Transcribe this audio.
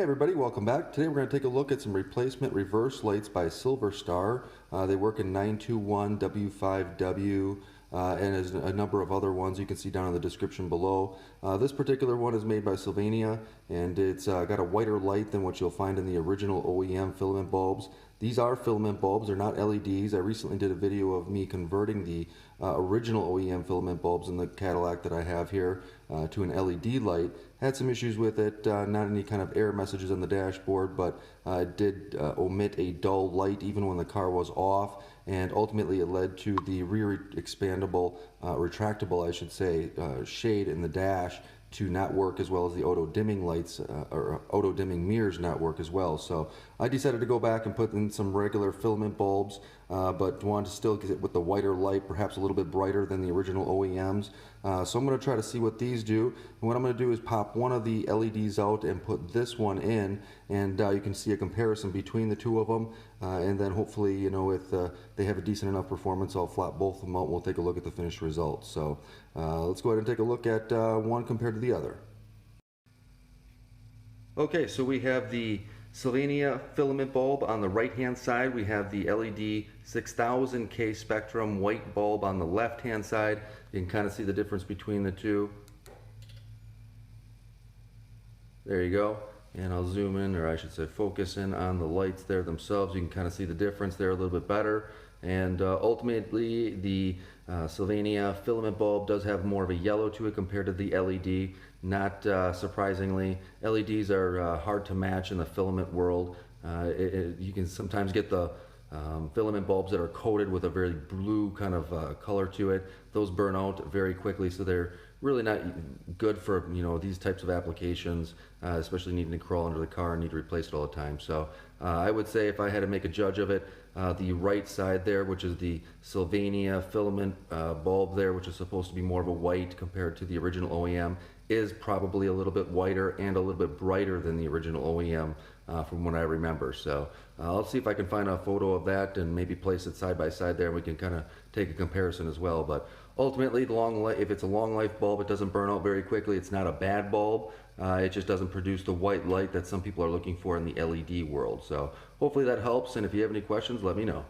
Everybody, welcome back. Today we're going to take a look at some replacement reverse lights by SilverStar. They work in 921 W5W and there's a number of other ones you can see down in the description below. This particular one is made by Sylvania, and it's got a whiter light than what you'll find in the original OEM filament bulbs. These are filament bulbs, they're not LEDs. I recently did a video of me converting the original OEM filament bulbs in the Cadillac that I have here to an LED light. Had some issues with it, not any kind of error messages on the dashboard, but it did omit a dull light even when the car was off, and ultimately it led to the rear expandable, retractable I should say, shade in the dash to not work, as well as the auto dimming lights or auto dimming mirrors not work as well. So I decided to go back and put in some regular filament bulbs, but wanted to still get it with the whiter light, perhaps a little bit brighter than the original OEMs. So I'm going to try to see what these do. And what I'm going to do is pop one of the LEDs out and put this one in, and you can see a comparison between the two of them. And then hopefully, you know, if they have a decent enough performance, I'll flop both of them out and we'll take a look at the finished results. So let's go ahead and take a look at one compared to the other. Okay, so we have the Sylvania filament bulb on the right hand side. We have the LED 6000K Spectrum white bulb on the left hand side. You can kind of see the difference between the two. There you go. And I'll zoom in, or I should say focus in on the lights there themselves. You can kind of see the difference there a little bit better. And ultimately the Sylvania filament bulb does have more of a yellow to it compared to the LED. Not surprisingly, LEDs are hard to match in the filament world. You can sometimes get the filament bulbs that are coated with a very blue kind of color to it. Those burn out very quickly, so they're really not good for, you know, these types of applications, especially needing to crawl under the car and need to replace it all the time. So I would say, if I had to make a judge of it, the right side there, which is the Sylvania filament bulb there, which is supposed to be more of a white compared to the original OEM, is probably a little bit whiter and a little bit brighter than the original OEM from what I remember. So I'll see if I can find a photo of that and maybe place it side by side there, and we can kind of take a comparison as well. But ultimately, if it's a long life bulb, it doesn't burn out very quickly. It's not a bad bulb. It just doesn't produce the white light that some people are looking for in the LED world. So hopefully that helps, and if you have any questions, let me know.